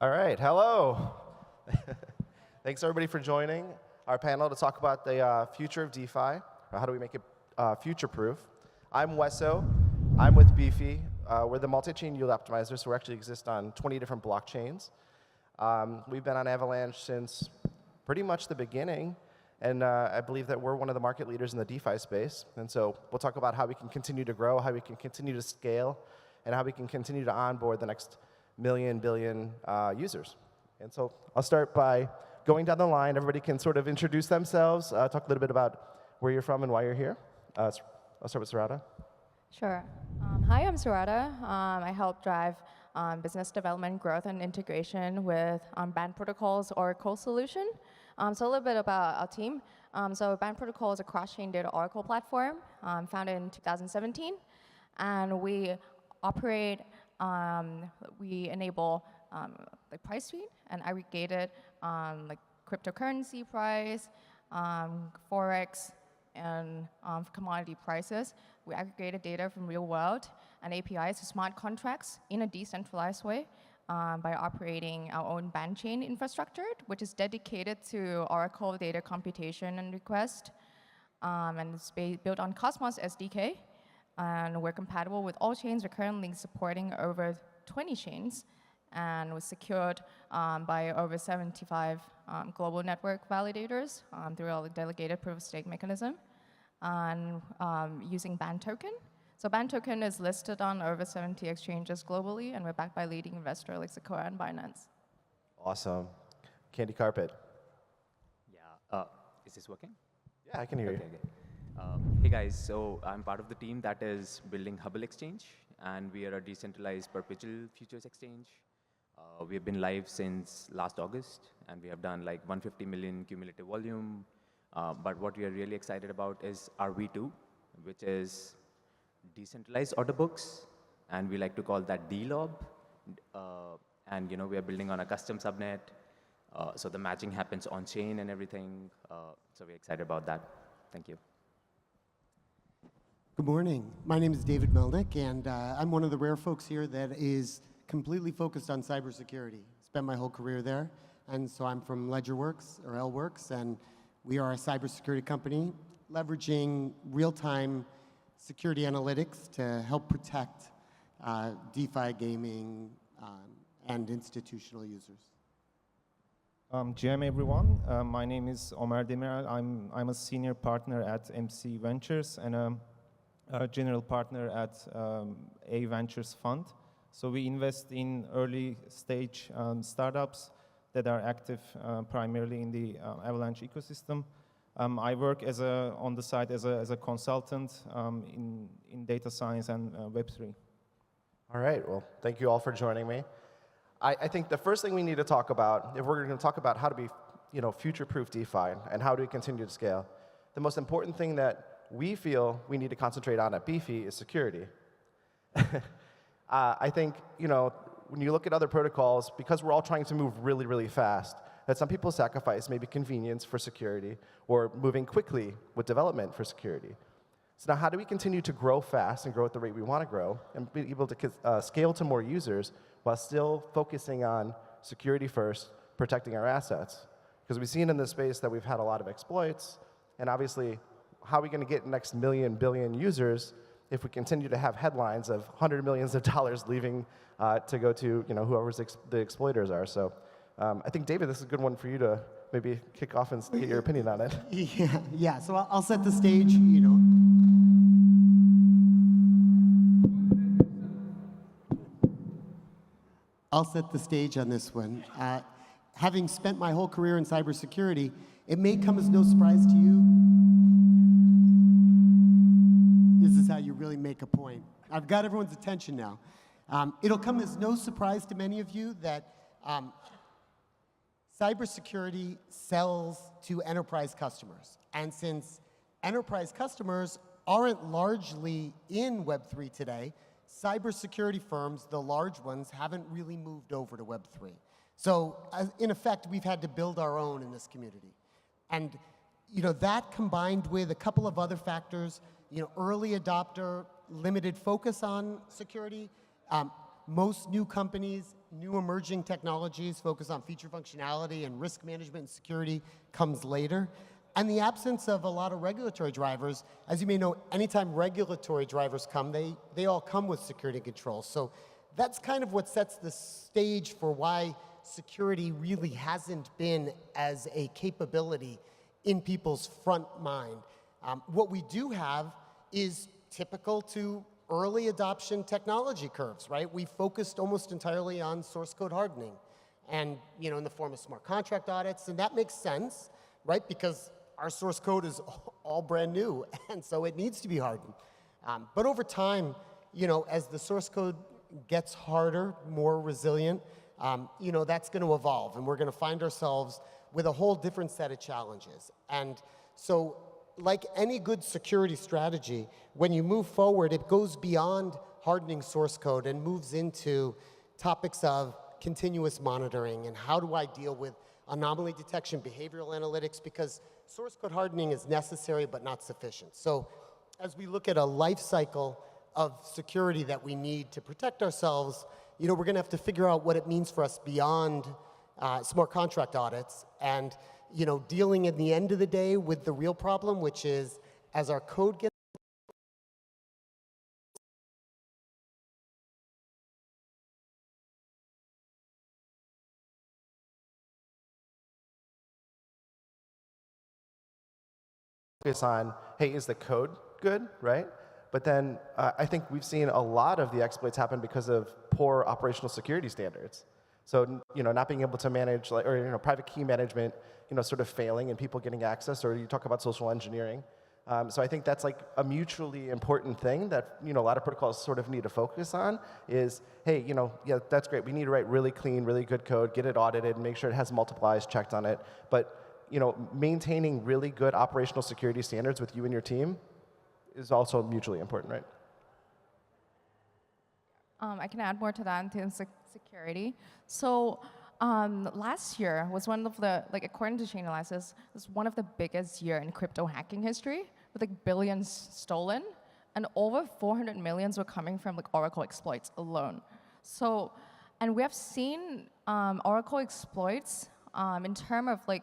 All right, hello. Thanks everybody for joining our panel to talk about the future of DeFi, or how do we make it future-proof. I'm Weso. I'm with Beefy. We're the multi-chain yield optimizer, so we actually exist on 20 different blockchains. We've been on Avalanche since pretty much the beginning, and I believe that we're one of the market leaders in the DeFi space. And so we'll talk about how we can continue to grow, how we can continue to scale, and how we can continue to onboard the next billion users. And so I'll start by going down the line. Everybody can sort of introduce themselves, talk a little bit about where you're from and why you're here. I'll start with Sirada. Sure. Hi, I'm Sirada. I help drive business development, growth, and integration with Band Protocol's Oracle solution. So a little bit about our team. So Band Protocol is a cross-chain data Oracle platform founded in 2017. And we operate, we enable like price feed and aggregated like cryptocurrency price, Forex, and commodity prices. We aggregated data from real world and APIs to smart contracts in a decentralized way by operating our own band chain infrastructure, which is dedicated to Oracle data computation and request. And it's built on Cosmos SDK. And we're compatible with all chains. We're currently supporting over 20 chains. And was secured by over 75 global network validators through our delegated proof-of-stake mechanism, and using Band Token. So Band Token is listed on over 70 exchanges globally, and we're backed by leading investors like Sequoia and Binance. Awesome. CandyCarpet. Yeah. Is this working? Yeah, I can hear you. Okay. Hey guys, so I'm part of the team that is building Hubble Exchange, and we are a decentralized perpetual futures exchange. We have been live since last August, and we have done like 150 million cumulative volume. But what we are really excited about is our V2, which is decentralized order books, and we like to call that DLOB. And we are building on a custom subnet, so the matching happens on chain and everything. So we're excited about that. Thank you. Good morning. My name is David Melnick, and I'm one of the rare folks here that is completely focused on cybersecurity. Spent my whole career there, and so I'm from LedgerWorks, or LWorks, and we are a cybersecurity company leveraging real-time security analytics to help protect DeFi gaming and institutional users. GM everyone, my name is Omer Demirel. I'm a senior partner at MC Ventures and a general partner at A Ventures Fund. So we invest in early stage startups that are active primarily in the Avalanche ecosystem. I work on the side as a consultant in data science and Web3. All right, well, thank you all for joining me. I think the first thing we need to talk about, if we're going to talk about how to be future-proof DeFi and how do we continue to scale, the most important thing that we feel we need to concentrate on at Beefy is security. I think, when you look at other protocols, because we're all trying to move really, really fast, that some people sacrifice maybe convenience for security or moving quickly with development for security. So now how do we continue to grow fast and grow at the rate we want to grow and be able to scale to more users while still focusing on security first, protecting our assets? Because we've seen in this space that we've had a lot of exploits, and obviously, how are we going to get the next billion users if we continue to have headlines of hundreds of millions of dollars leaving to go to whoever the exploiters are? So I think, David, this is a good one for you to maybe kick off and get your opinion on it. Yeah. So I'll set the stage. I'll set the stage on this one. Having spent my whole career in cybersecurity, it may come as no surprise to you. This is how you really make a point. I've got everyone's attention now. It'll come as no surprise to many of you that cybersecurity sells to enterprise customers. And since enterprise customers aren't largely in Web3 today, cybersecurity firms, the large ones, haven't really moved over to Web3. So in effect, we've had to build our own in this community. And that combined with a couple of other factors, early adopter, limited focus on security, Most new companies, new emerging technologies focus on feature functionality, and risk management and security comes later. And the absence of a lot of regulatory drivers, as you may know, anytime regulatory drivers come, they all come with security controls. So that's kind of what sets the stage for why security really hasn't been as a capability in people's front mind. What we do have is typical to early adoption technology curves, right? We focused almost entirely on source code hardening and, in the form of smart contract audits, and that makes sense, right? Because our source code is all brand new, and so it needs to be hardened. But over time, as the source code gets harder, more resilient, that's going to evolve, and we're going to find ourselves with a whole different set of challenges. And so, like any good security strategy, when you move forward, it goes beyond hardening source code and moves into topics of continuous monitoring and how do I deal with anomaly detection, behavioral analytics, because source code hardening is necessary but not sufficient. So as we look at a life cycle of security that we need to protect ourselves, we're going to have to figure out what it means for us beyond smart contract audits and dealing at the end of the day with the real problem, which is as our code gets focus on, hey, is the code good, right? But then I think we've seen a lot of the exploits happen because of poor operational security standards. So, not being able to manage, private key management, sort of failing and people getting access, or you talk about social engineering. So I think that's like a mutually important thing that, a lot of protocols sort of need to focus on is, hey, yeah, that's great. We need to write really clean, really good code, get it audited, and make sure it has multiplies checked on it. But, maintaining really good operational security standards with you and your team is also mutually important, right? I can add more to that in security. So last year was one of the, according to Chainalysis, was one of the biggest year in crypto hacking history, with billions stolen, and over 400 millions were coming from Oracle exploits alone. So, and we have seen Oracle exploits in terms of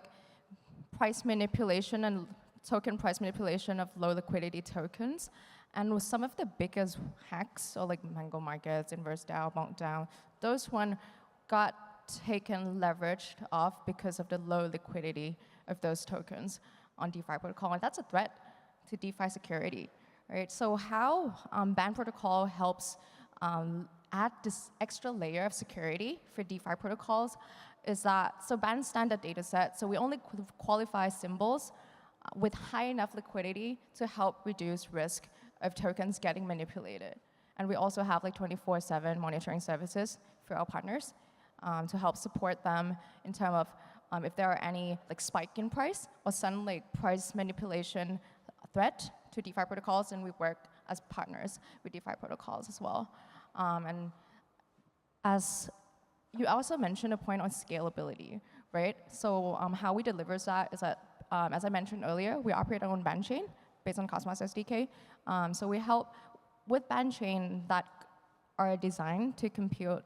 price manipulation and token price manipulation of low liquidity tokens. And with some of the biggest hacks, so Mango Markets, Inverse DAO, Bonk DAO, those one got taken, leveraged off because of the low liquidity of those tokens on DeFi protocol. And that's a threat to DeFi security, right? So how BAN protocol helps add this extra layer of security for DeFi protocols is that, so BAN standard data set, so we only qualify symbols with high enough liquidity to help reduce risk of tokens getting manipulated. And we also have 24/7 monitoring services for our partners to help support them in terms of if there are any spike in price or sudden price manipulation threat to DeFi protocols, and we work as partners with DeFi protocols as well. And as you also mentioned a point on scalability, right? So how we deliver that is that, as I mentioned earlier, we operate our own BAN chain based on Cosmos SDK. So we help with BAN chain that are designed to compute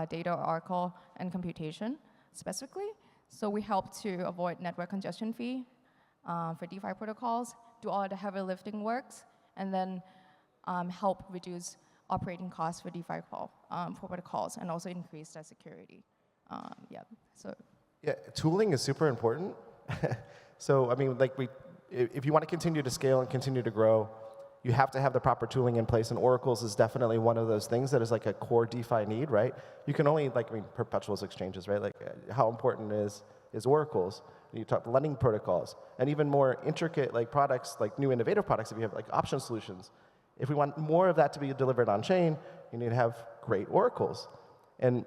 data, Oracle, and computation specifically. So we help to avoid network congestion fee for DeFi protocols, do all the heavy lifting works, and then help reduce operating costs for DeFi protocols and also increase their security. Yeah, tooling is super important. So, I mean, if you want to continue to scale and continue to grow, you have to have the proper tooling in place, and Oracle's is definitely one of those things that is a core DeFi need, right? You can only, perpetuals exchanges, right? How important is Oracle's? You talk lending protocols, and even more intricate products, new innovative products, if you have option solutions. If we want more of that to be delivered on chain, you need to have great Oracles. And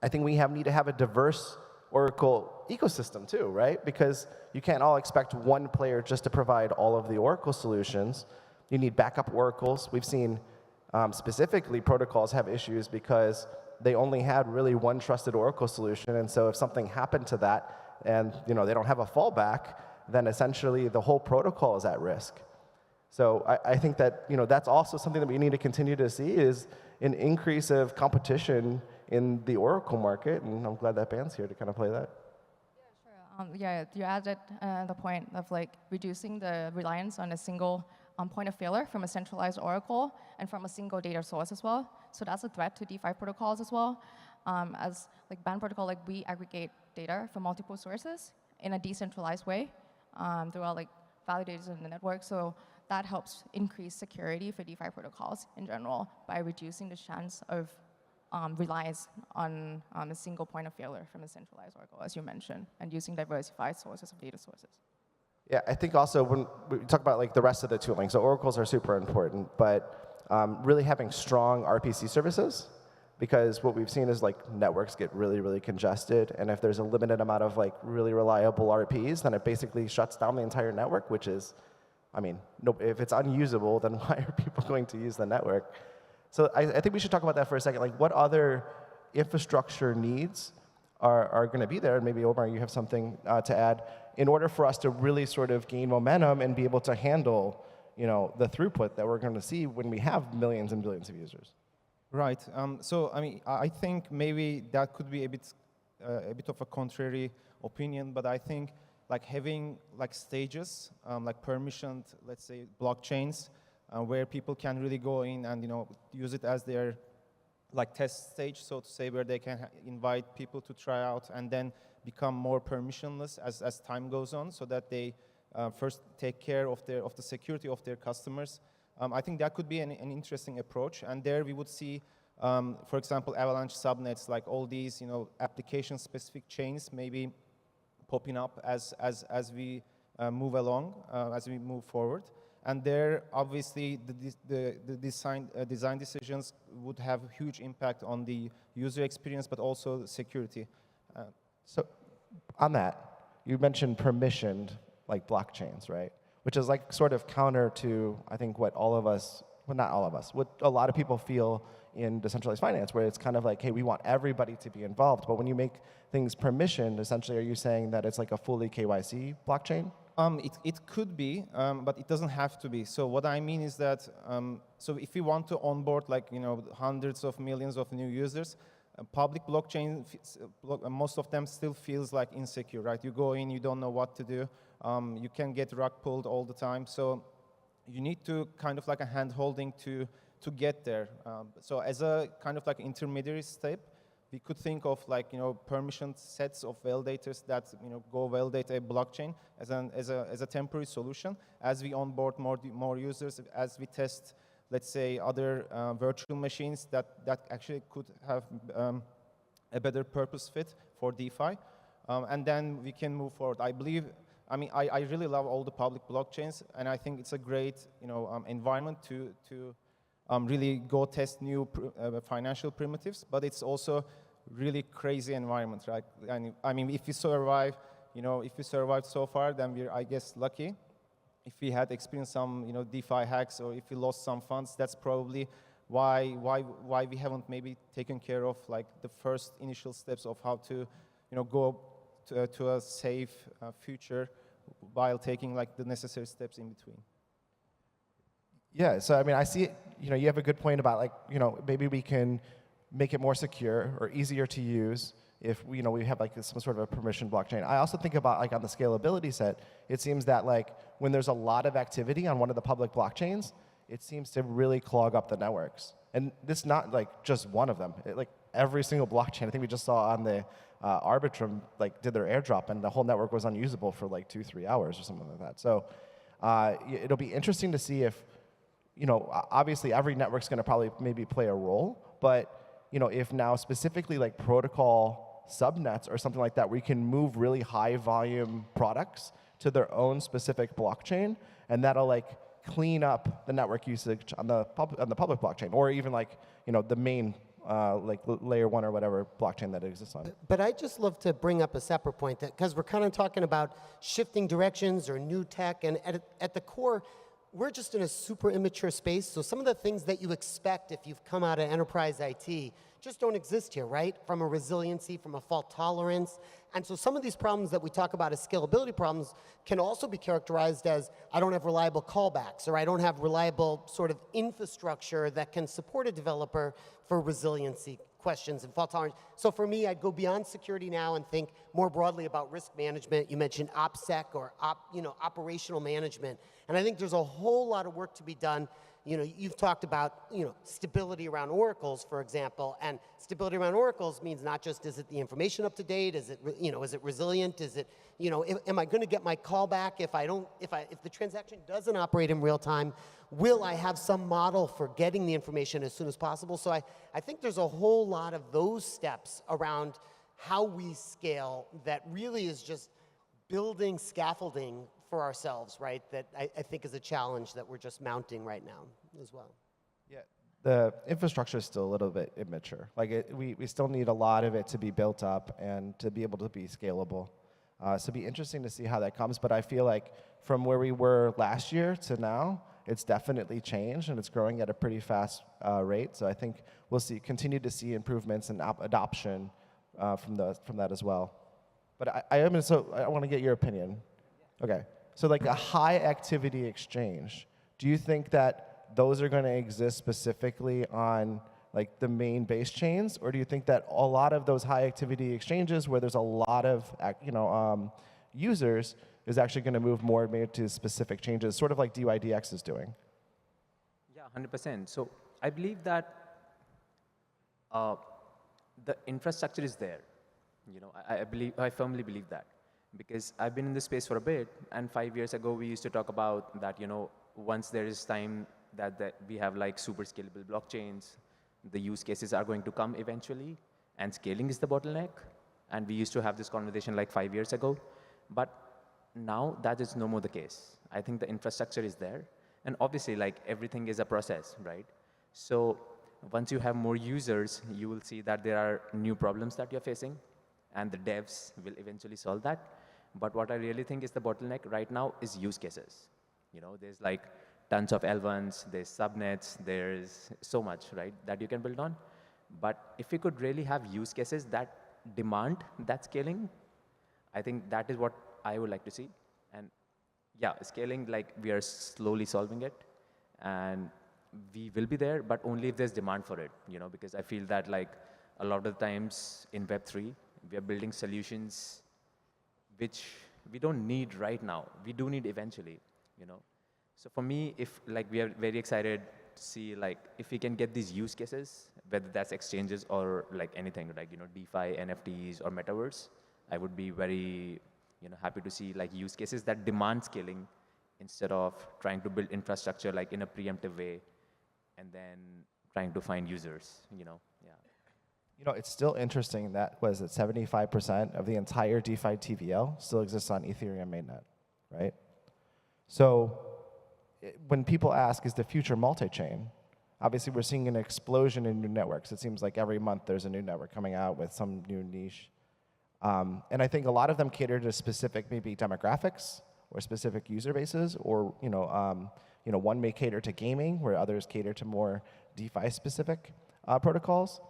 I think we need to have a diverse Oracle ecosystem too, right? Because you can't all expect one player just to provide all of the Oracle solutions. You need backup Oracles. We've seen specifically protocols have issues because they only had really one trusted Oracle solution, and so if something happened to that and they don't have a fallback, then essentially the whole protocol is at risk. So I think that that's also something that we need to continue to see is an increase of competition in the Oracle market, and I'm glad that Ban's here to kind of play that. Yeah, you added the point of like reducing the reliance on a single point of failure from a centralized Oracle and from a single data source as well. So that's a threat to DeFi protocols as well. As like BAN protocol, like we aggregate data from multiple sources in a decentralized way throughout like validators in the network. So that helps increase security for DeFi protocols in general by reducing the chance of reliance on a single point of failure from a centralized Oracle, as you mentioned, and using diversified sources of data sources. Yeah, I think also when we talk about like the rest of the tooling, so oracles are super important, but really having strong RPC services, because what we've seen is like networks get really, really congested, and if there's a limited amount of like really reliable RPs, then it basically shuts down the entire network, which is, I mean, no, if it's unusable, then why are people going to use the network? So I think we should talk about that for a second. Like, what other infrastructure needs are going to be there? And maybe, Omer, you have something to add in order for us to really sort of gain momentum and be able to handle, the throughput that we're going to see when we have millions and billions of users. Right. So I mean, I think maybe that could be a bit of a contrary opinion, but I think like having like stages, like permissioned, let's say, blockchains, where people can really go in and use it as their like test stage, so to say, where they can invite people to try out and then become more permissionless as time goes on, so that they first take care of the security of their customers. I think that could be an interesting approach, and there we would see, for example, Avalanche subnets, like all these application-specific chains maybe popping up as we move along, as we move forward. And there, obviously, the design decisions would have a huge impact on the user experience, but also security. So on that, you mentioned permissioned like blockchains, right? Which is like sort of counter to, I think, what all of us, well, not all of us, what a lot of people feel in decentralized finance, where it's kind of like, hey, we want everybody to be involved. But when you make things permissioned, essentially, are you saying that it's like a fully KYC blockchain? It could be, but it doesn't have to be. So what I mean is that, so if we want to onboard like hundreds of millions of new users, public blockchain, most of them still feels like insecure, right? You go in, you don't know what to do. You can get rug pulled all the time. So you need to kind of like a hand-holding to get there. So as a kind of like intermediary step, we could think of like permissioned sets of validators that go validate a blockchain as a temporary solution as we onboard more users, as we test, let's say, other virtual machines that actually could have a better purpose fit for DeFi, and then we can move forward. I really love all the public blockchains, and I think it's a great environment to really go test new financial primitives, but it's also really crazy environment, right? And I mean, if we survive, if we survived so far, then we're, I guess, lucky. If we had experienced some, DeFi hacks, or if we lost some funds, that's probably why we haven't maybe taken care of like the first initial steps of how to, go to a safe future while taking like the necessary steps in between. Yeah, so I mean, I see, you have a good point about like, maybe we can make it more secure or easier to use if we have like some sort of a permission blockchain. I also think about like on the scalability set, it seems that like when there's a lot of activity on one of the public blockchains, it seems to really clog up the networks. And this not like just one of them. Like every single blockchain, I think we just saw on the Arbitrum, like did their airdrop and the whole network was unusable for like 2-3 hours or something like that. So it'll be interesting to see if, obviously every network's going to probably maybe play a role, but if now specifically like protocol subnets or something like that, where you can move really high volume products to their own specific blockchain, and that'll like clean up the network usage on the public blockchain, or even like the main like layer 1 or whatever blockchain that exists on. But I'd just love to bring up a separate point, that because we're kind of talking about shifting directions or new tech, and at the core, we're just in a super immature space. So some of the things that you expect if you've come out of enterprise IT, just don't exist here, right? From a resiliency, from a fault tolerance. And so some of these problems that we talk about as scalability problems can also be characterized as I don't have reliable callbacks, or I don't have reliable sort of infrastructure that can support a developer for resiliency questions and fault tolerance. So for me, I'd go beyond security now and think more broadly about risk management. You mentioned OPSEC or operational management. And I think there's a whole lot of work to be done. You've talked about, stability around oracles, for example, and stability around oracles means not just is it the information up to date, is it, is it resilient, is it, am I going to get my callback if the transaction doesn't operate in real time? Will I have some model for getting the information as soon as possible? So I think there's a whole lot of those steps around how we scale that really is just building scaffolding for ourselves, right? That I think is a challenge that we're just mounting right now as well. Yeah, the infrastructure is still a little bit immature. We still need a lot of it to be built up and to be able to be scalable. So it'd be interesting to see how that comes, but I feel like from where we were last year to now, it's definitely changed and it's growing at a pretty fast rate. So I think we'll continue to see improvements in adoption from that as well. But I want to get your opinion. Okay, so like a high activity exchange, do you think that those are going to exist specifically on like the main base chains, or do you think that a lot of those high activity exchanges where there's a lot of users is actually going to move more maybe to specific changes, sort of like DYDX is doing? Yeah, 100%. So I believe that the infrastructure is there. I firmly believe that. Because I've been in this space for a bit, and 5 years ago we used to talk about that, once there is time that we have like super scalable blockchains, the use cases are going to come eventually, and scaling is the bottleneck. And we used to have this conversation like 5 years ago. But now that is no more the case. I think the infrastructure is there. And obviously, like everything is a process, right? So once you have more users, you will see that there are new problems that you're facing, and the devs will eventually solve that. But what I really think is the bottleneck right now is use cases. There's like tons of L1s, there's subnets, there's so much, right, that you can build on. But if we could really have use cases that demand that scaling, I think that is what I would like to see. And yeah, scaling, like we are slowly solving it, and we will be there, but only if there's demand for it, because I feel that like a lot of the times in Web3, we are building solutions which we don't need right now. We do need eventually, So for me, if like we are very excited to see like if we can get these use cases, whether that's exchanges or like anything, like DeFi, NFTs, or metaverse, I would be very happy to see like use cases that demand scaling instead of trying to build infrastructure like in a preemptive way and then trying to find users. Yeah. It's still interesting that 75% of the entire DeFi TVL still exists on Ethereum mainnet, right? So when people ask, is the future multi-chain? Obviously, we're seeing an explosion in new networks. It seems like every month there's a new network coming out with some new niche. And I think a lot of them cater to specific maybe demographics or specific user bases, or one may cater to gaming, where others cater to more DeFi-specific protocols.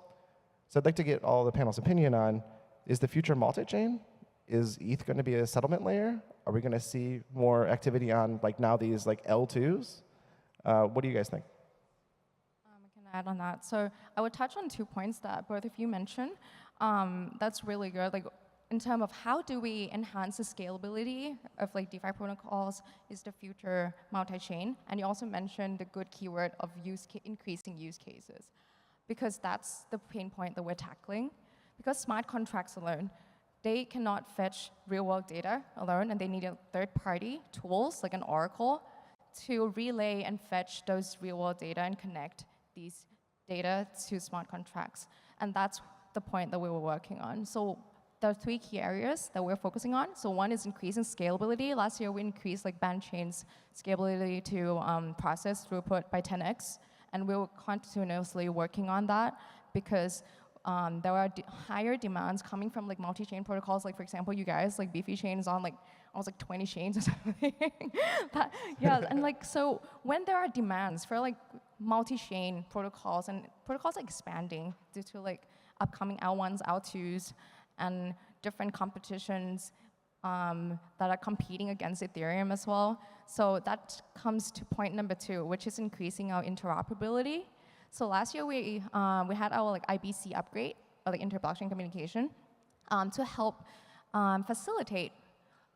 So I'd like to get all the panel's opinion on, is the future multi-chain? Is ETH going to be a settlement layer? Are we going to see more activity on like now these like L2s? What do you guys think? I can add on that. So I would touch on 2 points that both of you mentioned. That's really good. Like in terms of how do we enhance the scalability of like DeFi protocols is the future multi-chain. And you also mentioned the good keyword of increasing use cases, because that's the pain point that we're tackling. Because smart contracts alone, they cannot fetch real-world data alone, and they need a third-party tools like an Oracle to relay and fetch those real-world data and connect these data to smart contracts. And that's the point that we were working on. So there are 3 key areas that we're focusing on. So one is increasing scalability. Last year, we increased like Bandchain's scalability to process throughput by 10x. And we're continuously working on that because there are higher demands coming from like multi-chain protocols. Like for example, you guys, like Beefy Chain is on like almost like 20 chains or something. Yeah, and like so when there are demands for like multi-chain protocols, and protocols are expanding due to like upcoming L1s, L2s, and different competitions that are competing against Ethereum as well. So that comes to point number 2, which is increasing our interoperability. So last year we had our like IBC upgrade, or like inter-blockchain communication, to help facilitate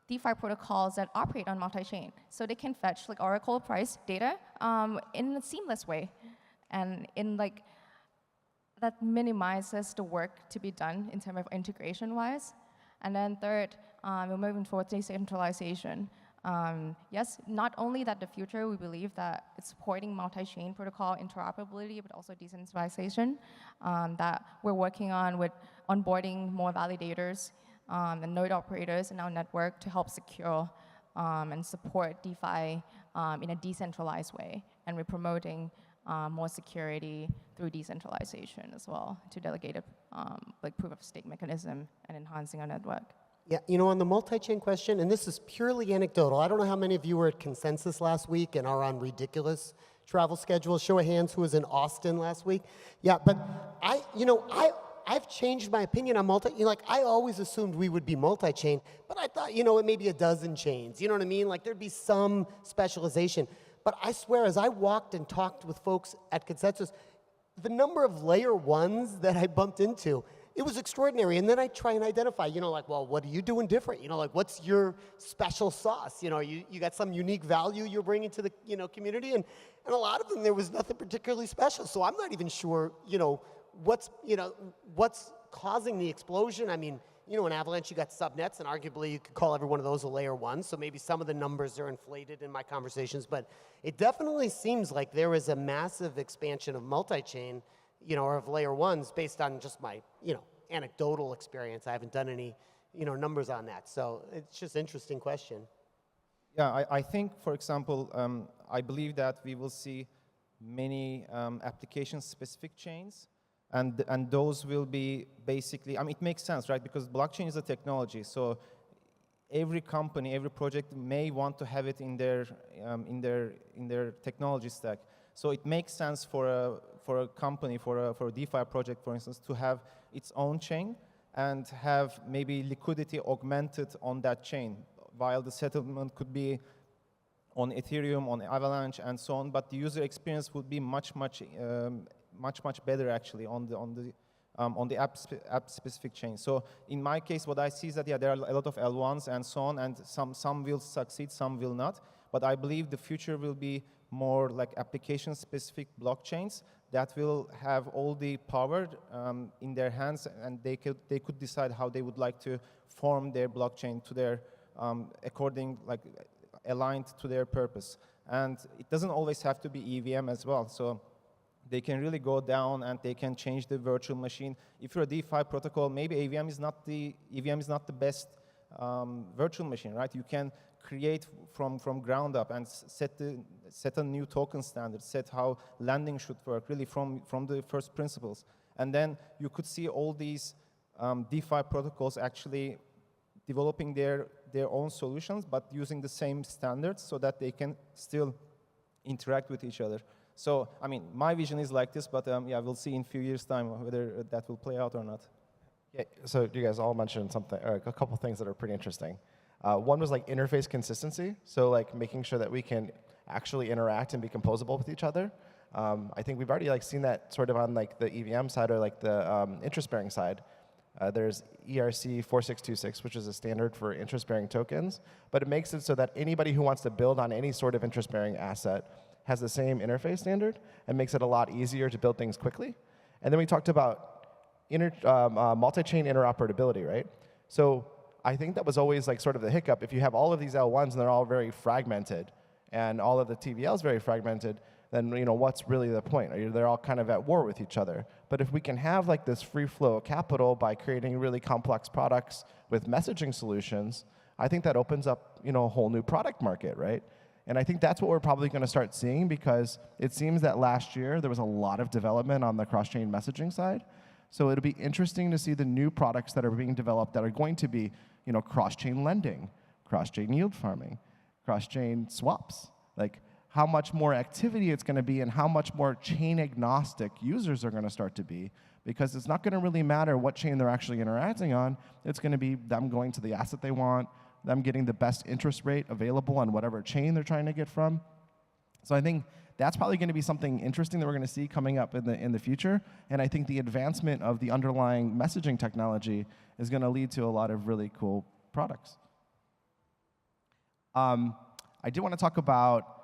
DeFi protocols that operate on multi-chain. So they can fetch like Oracle price data in a seamless way. And in like, that minimizes the work to be done in terms of integration-wise. And then third, we're moving towards decentralization. Yes, not only that the future, we believe that it's supporting multi-chain protocol interoperability, but also decentralization that we're working on with onboarding more validators and node operators in our network to help secure and support DeFi in a decentralized way. And we're promoting more security through decentralization as well to delegated like proof of stake mechanism and enhancing our network. Yeah, you know, on the multi-chain question, and this is purely anecdotal, I don't know how many of you were at Consensus last week and are on ridiculous travel schedules. Show of hands who was in Austin last week. Yeah, but I've changed my opinion on I always assumed we would be multi-chain, but I thought, it may be a dozen chains. You know what I mean? Like there'd be some specialization. But I swear, as I walked and talked with folks at Consensus, the number of layer 1s that I bumped into, it was extraordinary. And then I try and identify, well, what are you doing different? What's your special sauce? You got some unique value you're bringing to the, community. And a lot of them, there was nothing particularly special. So I'm not even sure, what's causing the explosion. I mean, in Avalanche, you got subnets, and arguably you could call every one of those a layer 1. So maybe some of the numbers are inflated in my conversations. But it definitely seems like there is a massive expansion of multi-chain, or of layer 1s based on just my, anecdotal experience. I haven't done any, numbers on that. So it's just an interesting question. Yeah, I think, for example, I believe that we will see many application-specific chains. And those will be basically, it makes sense, right? Because blockchain is a technology. So every company, every project may want to have it in their technology stack. So it makes sense for a company, for a DeFi project, for instance, to have its own chain and have maybe liquidity augmented on that chain, while the settlement could be on Ethereum, on Avalanche, and so on. But the user experience would be much better actually on the app-specific chain. So in my case, what I see is that there are a lot of L1s and so on, and some will succeed, some will not. But I believe the future will be more like application-specific blockchains that will have all the power in their hands, and they could decide how they would like to form their blockchain to their aligned to their purpose. And it doesn't always have to be EVM as well. So they can really go down and they can change the virtual machine. If you're a DeFi protocol, maybe EVM is not the best virtual machine, right? You can create from ground up and set a new token standard, set how lending should work, really from the first principles. And then you could see all these DeFi protocols actually developing their own solutions, but using the same standards so that they can still interact with each other. So, my vision is like this, but we'll see in a few years' time whether that will play out or not. Yeah, so you guys all mentioned a couple things that are pretty interesting. One was like interface consistency, so like making sure that we can actually interact and be composable with each other. I think we've already seen that sort of on like the EVM side or like the interest-bearing side. There's ERC 4626, which is a standard for interest-bearing tokens, but it makes it so that anybody who wants to build on any sort of interest-bearing asset has the same interface standard and makes it a lot easier to build things quickly. And then we talked about multi-chain interoperability, right? So I think that was always like sort of the hiccup. If you have all of these L1s and they're all very fragmented and all of the TVLs very fragmented, then what's really the point? They're all kind of at war with each other. But if we can have like this free flow of capital by creating really complex products with messaging solutions, I think that opens up a whole new product market, right? And I think that's what we're probably going to start seeing, because it seems that last year there was a lot of development on the cross-chain messaging side. So it'll be interesting to see the new products that are being developed that are going to be cross-chain lending, cross-chain yield farming, cross-chain swaps. Like, how much more activity it's going to be and how much more chain agnostic users are going to start to be, because it's not going to really matter what chain they're actually interacting on. It's going to be them going to the asset they want, them getting the best interest rate available on whatever chain they're trying to get from. So I think that's probably going to be something interesting that we're going to see coming up in the future. And I think the advancement of the underlying messaging technology is going to lead to a lot of really cool products. I do want to talk about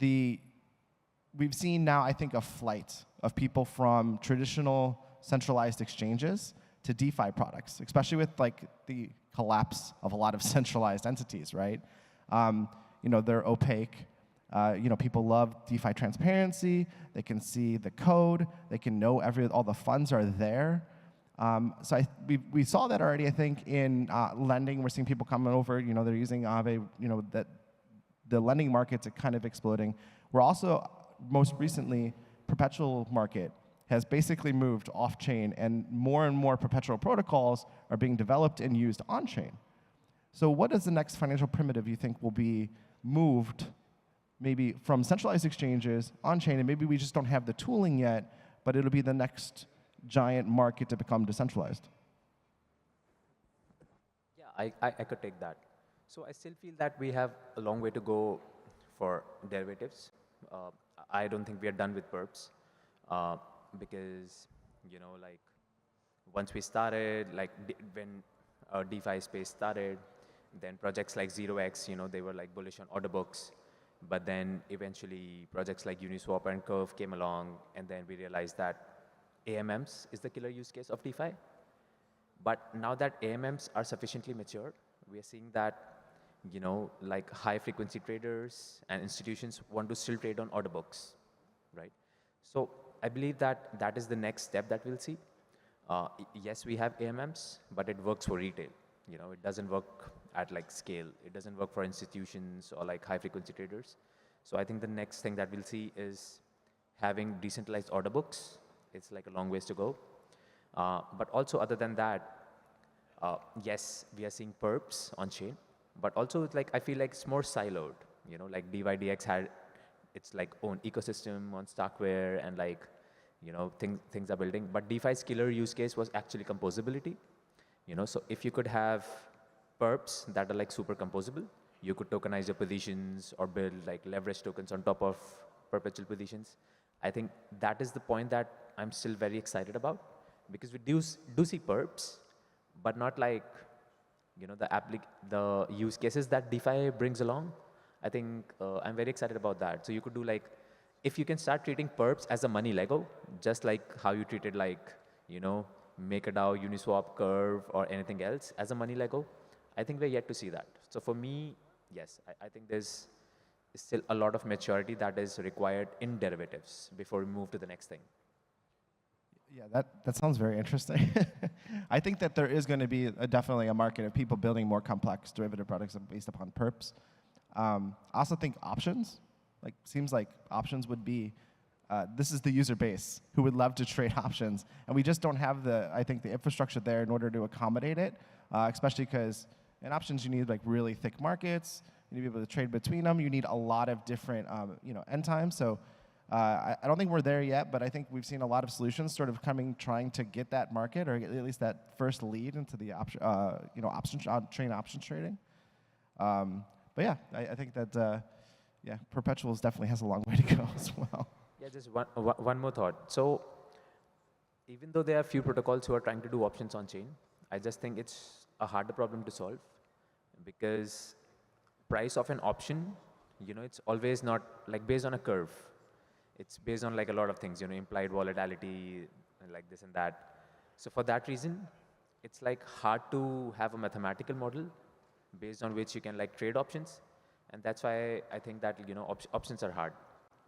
we've seen now, I think, a flight of people from traditional centralized exchanges to DeFi products, especially with like the collapse of a lot of centralized entities, right? They're opaque. People love DeFi transparency. They can see the code. They can know all the funds are there. So we saw that already, I think, in lending. We're seeing people coming over. They're using Aave. That the lending markets are kind of exploding. We're also, most recently, perpetual market has basically moved off-chain, and more perpetual protocols are being developed and used on-chain. So what is the next financial primitive you think will be moved maybe from centralized exchanges on-chain, and maybe we just don't have the tooling yet, but it'll be the next giant market to become decentralized? Yeah, I could take that. So I still feel that we have a long way to go for derivatives. I don't think we are done with perps because, once we started, when DeFi space started, then projects like 0x, they were like bullish on order books. But then eventually projects like Uniswap and Curve came along, and then we realized that AMMs is the killer use case of DeFi. But now that AMMs are sufficiently mature, we are seeing that high frequency traders and institutions want to still trade on order books, right? So I believe that that is the next step that we'll see. Yes, we have AMMs, but it works for retail. It doesn't work at scale. It doesn't work for institutions or high frequency traders. So I think the next thing that we'll see is having decentralized order books. It's a long ways to go. But also other than that, yes, we are seeing perps on chain, but also I feel like it's more siloed. DYDX had its own ecosystem on Starkware, and things are building. But DeFi's killer use case was actually composability. So if you could have perps that are super composable, you could tokenize your positions or build leverage tokens on top of perpetual positions. I think that is the point that I'm still very excited about, because we do see perps, but not the use cases that DeFi brings along. I think I'm very excited about that. So you could do if you can start treating perps as a money Lego, just like how you treated MakerDAO, Uniswap, Curve, or anything else as a money Lego, I think we're yet to see that. So for me, yes, I think there's still a lot of maturity that is required in derivatives before we move to the next thing. Yeah, that sounds very interesting. I think that there is going to be definitely a market of people building more complex derivative products based upon perps. I also think options, seems like options would be, this is the user base who would love to trade options, and we just don't have the infrastructure there in order to accommodate it, especially because in options you need really thick markets, you need to be able to trade between them, you need a lot of different end times. So I don't think we're there yet, but I think we've seen a lot of solutions sort of trying to get that market, or at least that first lead into the options trading. But yeah, I think that perpetuals definitely has a long way to go as well. Yeah, just one more thought. So even though there are few protocols who are trying to do options on chain, I just think it's a harder problem to solve, because price of an option, it's always not based on a curve. It's based on a lot of things, implied volatility, and this and that. So for that reason, it's hard to have a mathematical model based on which you can trade options. And that's why I think that options are hard,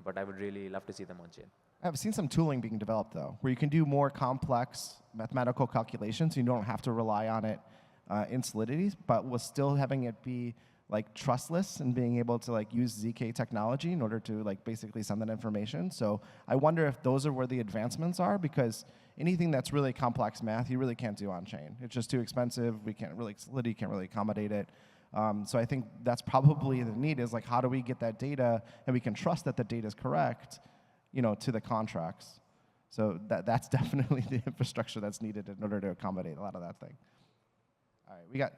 but I would really love to see them on chain. I've seen some tooling being developed though, where you can do more complex mathematical calculations. You don't have to rely on it in Solidity, but with still having it be trustless and being able to use ZK technology in order to basically send that information. So I wonder if those are where the advancements are, because anything that's really complex math, you really can't do on chain. It's just too expensive. Solidity can't really accommodate it. So I think that's probably the need is like, how do we get that data and we can trust that the data is correct, to the contracts. So that's definitely the infrastructure that's needed in order to accommodate a lot of that thing. All right, we got,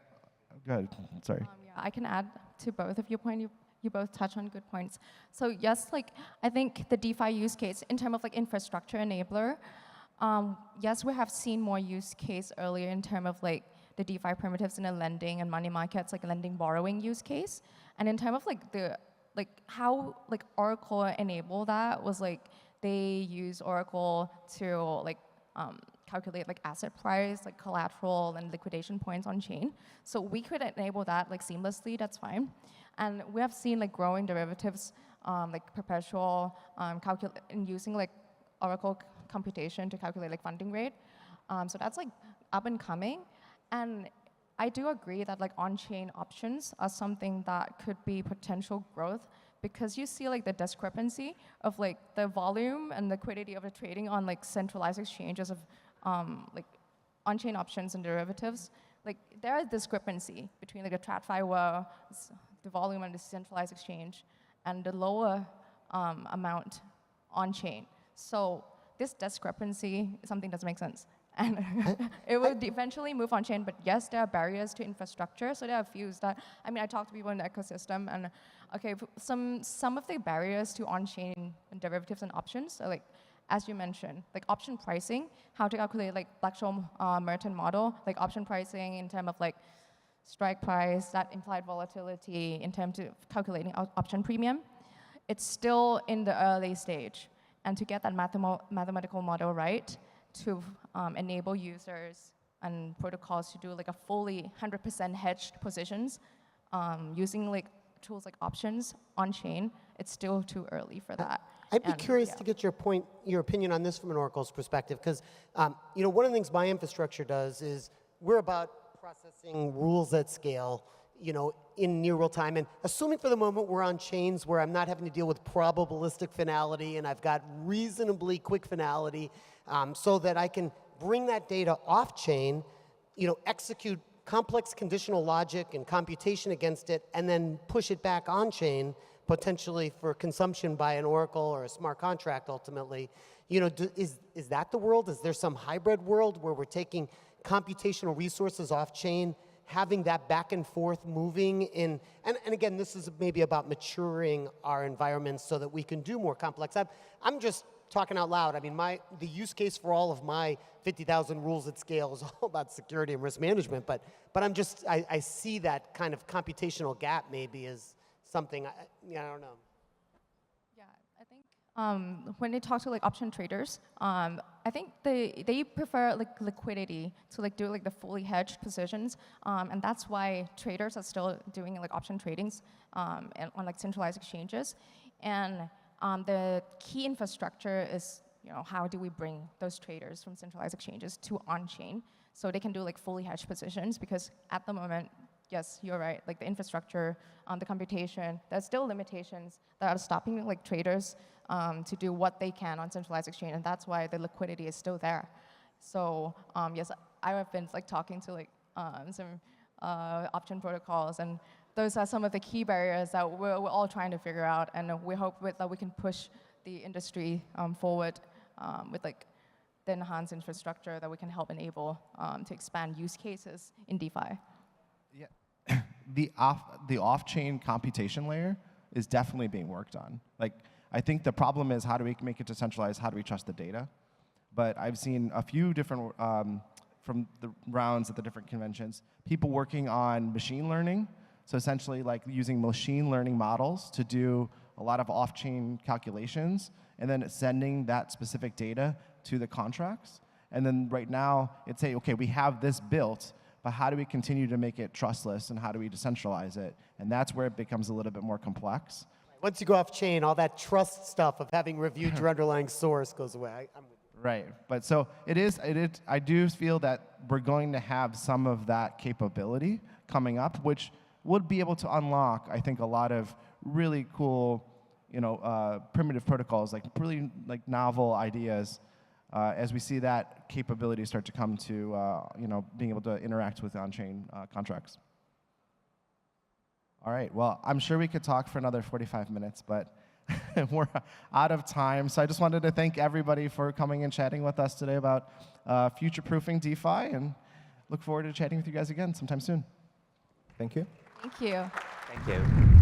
go ahead, sorry. Yeah, I can add to both of your points. You both touch on good points. So yes, I think the DeFi use case in terms of infrastructure enabler, yes, we have seen more use case earlier in terms of the DeFi primitives in the lending and money markets, lending borrowing use case. And in terms of how Oracle enabled that was they use Oracle to calculate asset price, collateral and liquidation points on chain. So we could enable that seamlessly, that's fine. And we have seen growing derivatives, perpetual, and using Oracle computation to calculate funding rate. So that's up and coming. And I do agree that on-chain options are something that could be potential growth because you see the discrepancy of the volume and liquidity of the trading on centralized exchanges of on-chain options and derivatives. There is discrepancy between the TradFi, the volume on the centralized exchange, and the lower amount on-chain. So this discrepancy is something that doesn't make sense. And it will eventually move on-chain, but yes, there are barriers to infrastructure. So there are few that, I talk to people in the ecosystem, and okay, some of the barriers to on-chain derivatives and options are as you mentioned, option pricing, how to calculate Black-Scholes-Merton model, option pricing in terms of strike price, that implied volatility in terms of calculating option premium. It's still in the early stage. And to get that mathematical model right, to enable users and protocols to do a fully 100% hedged positions using tools like options on chain, it's still too early for that. I'd be curious to get your opinion on this from an Oracle's perspective, because one of the things my infrastructure does is we're about processing rules at scale, in near real time, and assuming for the moment we're on chains where I'm not having to deal with probabilistic finality and I've got reasonably quick finality, so that I can bring that data off chain, execute complex conditional logic and computation against it, and then push it back on chain, potentially for consumption by an Oracle or a smart contract ultimately. Is that the world? Is there some hybrid world where we're taking computational resources off chain, having that back and forth moving in, and again, this is maybe about maturing our environments so that we can do more complex. I'm just talking out loud. The use case for all of my 50,000 rules at scale is all about security and risk management, but I see that kind of computational gap maybe as something, I don't know. Yeah, I think when they talk to option traders, I think they prefer liquidity to do the fully hedged positions, and that's why traders are still doing option tradings on centralized exchanges, and the key infrastructure is how do we bring those traders from centralized exchanges to on-chain so they can do fully hedged positions, because at the moment, yes, you're right, the infrastructure, the computation, there's still limitations that are stopping traders to do what they can on centralized exchange, and that's why the liquidity is still there. So yes, I have been talking to some option protocols, and those are some of the key barriers that we're all trying to figure out, and we hope that we can push the industry forward with the enhanced infrastructure that we can help enable to expand use cases in DeFi. Yeah, the off-chain computation layer is definitely being worked on. I think the problem is how do we make it decentralized? How do we trust the data? But I've seen a few different from the rounds at the different conventions, people working on machine learning. So essentially using machine learning models to do a lot of off-chain calculations and then sending that specific data to the contracts. And then right now it's saying, okay, we have this built, but how do we continue to make it trustless and how do we decentralize it? And that's where it becomes a little bit more complex. Once you go off chain, all that trust stuff of having reviewed your underlying source goes away. I'm with you. Right, but so I do feel that we're going to have some of that capability coming up, which would be able to unlock, I think, a lot of really cool, primitive protocols, really novel ideas, as we see that capability start to come to, being able to interact with on-chain contracts. All right, well, I'm sure we could talk for another 45 minutes, but we're out of time. So I just wanted to thank everybody for coming and chatting with us today about future-proofing DeFi, and look forward to chatting with you guys again sometime soon. Thank you. Thank you. Thank you.